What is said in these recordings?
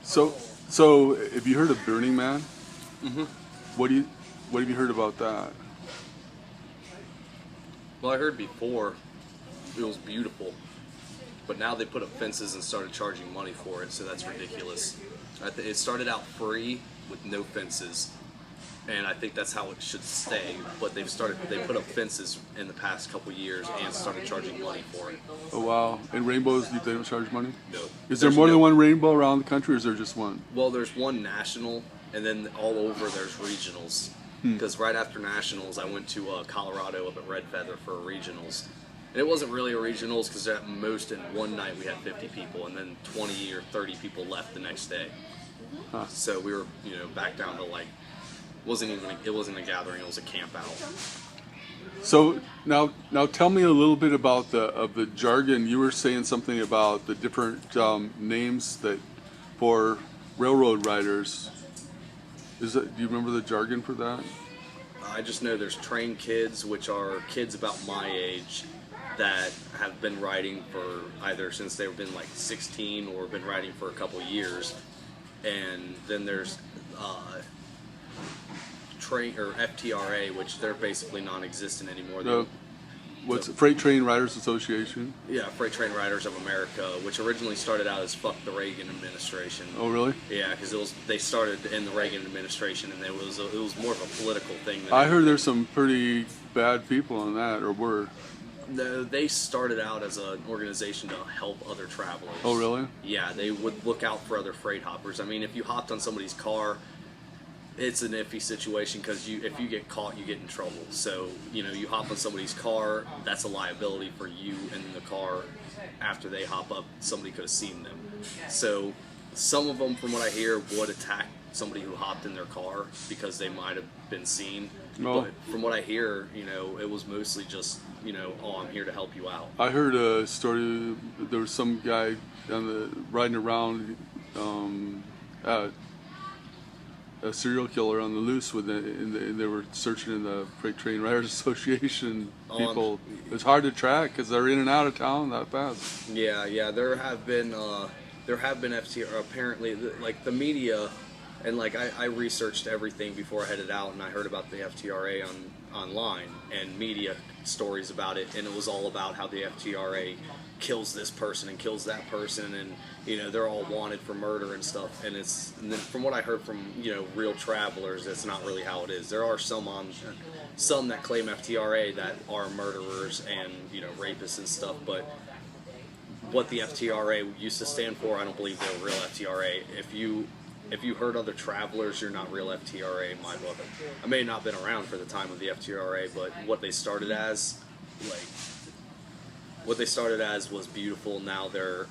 So, so have you heard of Burning Man? Mm-hmm. What have you heard about that? Well, I heard before it was beautiful, but now they put up fences and started charging money for it, so that's ridiculous. It started out free with no fences, and I think that's how it should stay. But they put up fences in the past couple years and started charging money for it. Oh wow! And rainbows, they don't charge money? No. Is there There's more no- than one rainbow around the country, or is there just one? Well, there's one national, and then all over there's regionals. Because right after nationals, I went to Colorado up at Red Feather for regionals. And it wasn't really a regionals because at most in one night we had 50 people, and then 20 or 30 people left the next day. Huh. So we were, back down to like, it wasn't a gathering, it was a camp out. So now tell me a little bit about the jargon. You were saying something about the different names that for railroad riders. Do you remember the jargon for that? I just know there's train kids, which are kids about my age that have been riding for either since they've been like 16 or been riding for a couple years. And then there's train or FTRA, which they're basically non-existent anymore. What's Freight Train Riders Association? Yeah, Freight Train Riders of America, which originally started out as "Fuck the Reagan Administration." Oh, really? Yeah, because they started in the Reagan administration, and it was more of a political thing. I heard there's some pretty bad people on that, or were. No, they started out as an organization to help other travelers. Oh, really? Yeah, they would look out for other freight hoppers. I mean, if you hopped on somebody's car, it's an iffy situation because if you get caught, you get in trouble. So, you hop on somebody's car, that's a liability for you and the car. After they hop up, somebody could have seen them. So, some of them, from what I hear, would attack somebody who hopped in their car because they might have been seen. Oh. But from what I hear, it was mostly just, oh, I'm here to help you out. I heard a story. There was some guy riding around, a serial killer on the loose and they were searching in the Freight Train Riders Association people. It's hard to track because they're in and out of town that fast. Yeah. There have been FTR apparently, like the media, and like I researched everything before I headed out, and I heard about the FTRA online and media stories about it, and it was all about how the FTRA kills this person and kills that person, and they're all wanted for murder and stuff. And then from what I heard from real travelers, it's not really how it is. There are some that claim FTRA that are murderers and rapists and stuff, but what the FTRA used to stand for, I don't believe they were real FTRA. If you heard other travelers, you're not real FTRA in my book. I may not have been around for the time of the FTRA, but what they started as, was beautiful. Now they're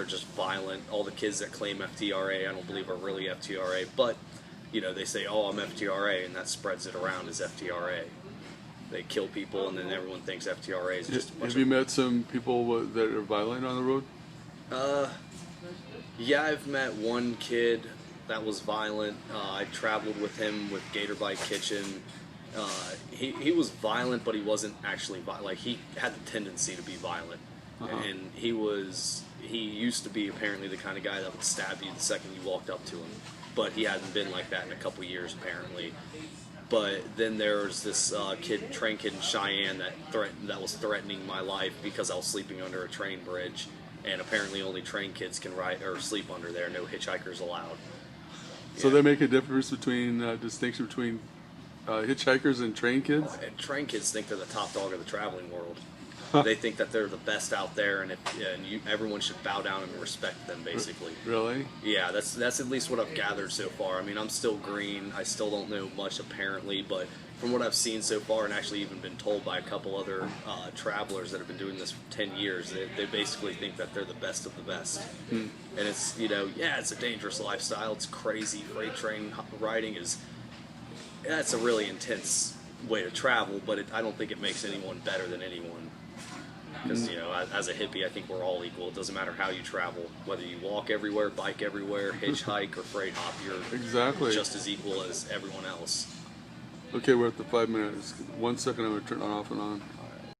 just violent. All the kids that claim FTRA, I don't believe are really FTRA, but they say, "Oh, I'm FTRA," and that spreads it around as FTRA. They kill people, and then everyone thinks FTRA is just a bunch Have you met some people that are violent on the road? Yeah, I've met one kid that was violent. I traveled with him with Gator Bike Kitchen. He was violent, but he wasn't actually violent. Like, he had the tendency to be violent. And he used to be apparently the kind of guy that would stab you the second you walked up to him. But he hadn't been like that in a couple years, apparently. But then there was this train kid in Cheyenne that was threatening my life because I was sleeping under a train bridge. And apparently only train kids can ride or sleep under there. No hitchhikers allowed. So they make a distinction between hitchhikers and train kids? And train kids think they're the top dog of the traveling world. They think that they're the best out there, and everyone should bow down and respect them, basically. Really? Yeah, that's at least what I've gathered so far. I mean, I'm still green. I still don't know much, apparently, but from what I've seen so far, and actually even been told by a couple other travelers that have been doing this for 10 years, they basically think that they're the best of the best. And it's, it's a dangerous lifestyle. It's crazy. Freight train riding it's a really intense way to travel, but I don't think it makes anyone better than anyone. Because, as a hippie, I think we're all equal. It doesn't matter how you travel. Whether you walk everywhere, bike everywhere, hitchhike, or freight hop, you're just as equal as everyone else. Okay, we're at the 5 minutes. 1 second, I'm going to turn it off and on.